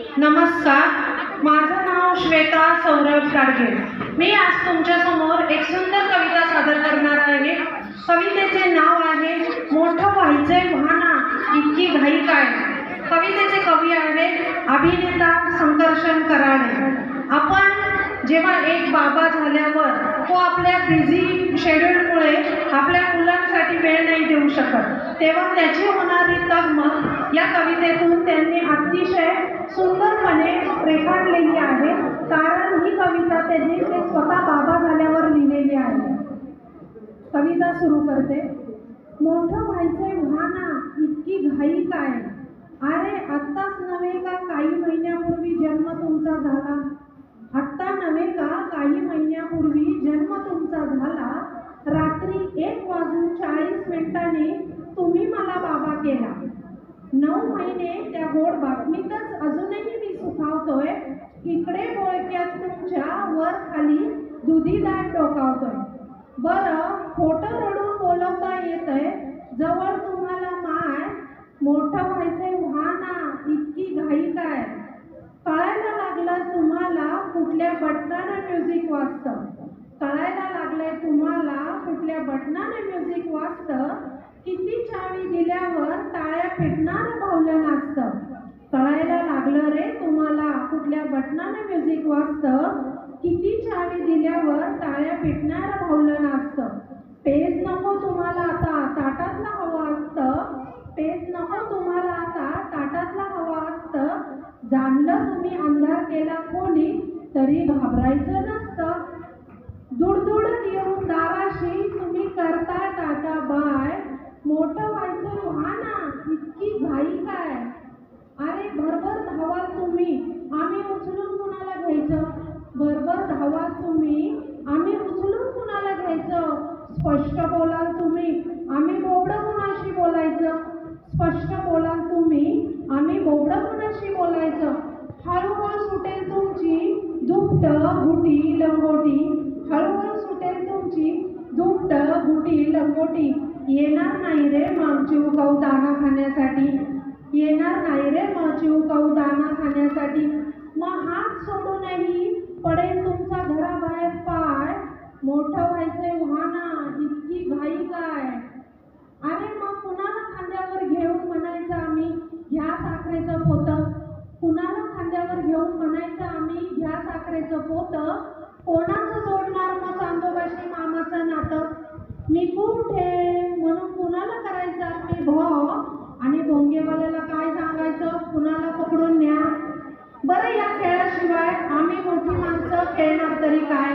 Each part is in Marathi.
नमस्कार, माझं नाव श्वेता सौरभ गाडगे। मी आज तुमच्या समोर एक सुंदर कविता सादर करणार आहे। कवितेचे नाव आहे मोठं व्हायचंय व्हाना इतकी घाई काय। कवितेचे कवी आहेत अभिनेता संकर्षण कराडे। आपण जेव्हा एक बाबा झाल्यावर तो आपल्या बिझी शेड्यूलमुळे आपल्या मुलांसाठी वेळ नाही देऊ शकत, तेव्हा त्याची होणारी तगमग या कवितेतून त्यांनी अतिशय सुंदरपणे रेखाटलेली आहे। कारण ही कविता त्यांनी स्वतः बाबा झाल्यावर लिहिलेली आहे। कविता सुरू करते। मोठं व्हायचंय व्हाना इतकी घाई काय। अरे आत्ताच नव्हे का काही महिन्यापूर्वी जन्म तुमचा झाला। आत्ता नव्हे का काही महिन्यापूर्वी जन्म तुमचा झाला। रात्री 1:40 तुम्ही मला बाबा केला। 9 महिने त्या गोड बातमीतच अजूनही मी सुखावतोय। इकडे बोळक्यात तुमच्या वर खाली दुधी दाट डोकावतोय। बरं खोटं रडून बोलवता येतंय जवळ तुम्हाला माय। मोठं व्हायचंय व्हाना इतकी घाई काय। कळायला लागलं तुम्हाला कुठल्या बटनाने म्युझिक वाजतं। कळायला लागलंय तुम्हाला कुठल्या बटनाने म्युझिक वाजतं। किती चावी दिल्यावर टाळ्या पेटणारं भावलं नाचतं। कळायला लागलं रे तुम्हाला कुठल्या बटनाने म्युझिक वाजतं। किती चावी दिल्यावर टाळ्या पेटणारं भावलं नाचतं। पेज नको तुम्हाला आता ताटातला हवा असतं। पेज नको तुम्हाला आता ताटातला हवा असतं। जाणलं तुम्ही अंधार केला खोली तरी घाबरायचं नसतं। दुडदुडत येऊन दाराशी तुम्ही करता टाटा बाय। मोठं व्हायचं व्हाना इतकी घाई काय। अरे भरभर धावाल तुम्ही आम्ही उचलून कुणाला घ्यायचं। भरभर धावाल तुम्ही आम्ही उचलून कुणाला घ्यायचं। स्पष्ट बोलाल तुम्ही आम्ही बोबडं कुणाशी बोलायचं। स्पष्ट बोलाल तुम्ही आम्ही बोबडं कुणाशी बोलायचं। हळूहळू सुटेल तुमची दुपट गुटी लंगोटी। हळूहळू सुटेल तुमची दुपट गुटी लंगोटी। येणार नाही रे मग चिव काऊ दाणा खाण्यासाठी। येणार नाही रे मग चिव काऊ दाणा खाण्यासाठी। मग हात सोडूनही पडेल तुमचा घराबाहेर पाय। मोठं व्हायचंय व्हाना इतकी घाई काय। अरे मग कुणाला खांद्यावर घेऊन म्हणायचं आम्ही घ्या साखरेचं पोतं। कुणाला खांद्यावर घेऊन म्हणायचं आम्ही घ्या साखरेचं पोतं। कोणाचं जोडणार मग चांदोबाशी मामाचं नातं। मी कुठे म्हणून कुणाला करायचं आम्ही भो। आणि भोंगेवाल्याला काय सांगायचं कुणाला पकडून न्या। बरं या खेळाशिवाय आम्ही मोठी माणसं खेळणार तरी काय।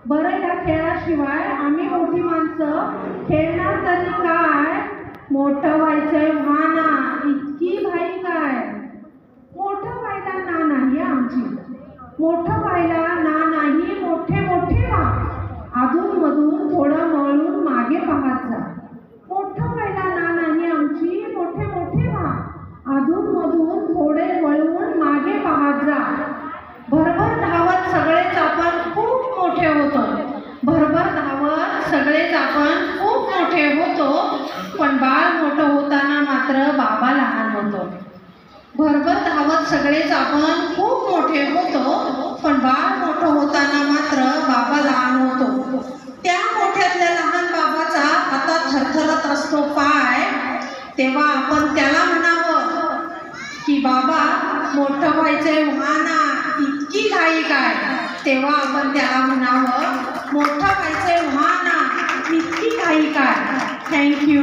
बरं या खेळाशिवाय आम्ही मोठी माणसं खेळणार तरी काय। मोठं व्हायचंय व्हाना इतकी घाई काय। मोठं व्हायला ना नाही आमची। मोठं व्हायला ना नाही मोठे मोठे व्हा। अधून मधून थोडं वळून मागे पाहत जा। मोठं व्हायला ना नाही आमची मोठे मोठे व्हा। अधून मधून थोडे वळून मागे पाहत जा। भरभर धावत सगळेच आपण खूप मोठे होतो। भरभर धावत सगळेच आपण खूप मोठे होतो। पण बाळ मोठं होताना मात्र बाबा लहान होतो। भरभर धावत सगळेच आपण खूप मोठे होतो। पण बाळ मोठं होताना मात्र बाबा लहान होतो। त्या मोठ्यातल्या लहान बाबाचा आता थरथरत असतो पाय। तेव्हा आपण त्याला म्हणावं की बाबा मोठं व्हायचंय व्हाना इतकी घाई काय। तेव्हा आपण त्याला म्हणावं मोठं व्हायचंय व्हाना इतकी घाई काय। थँक्यू।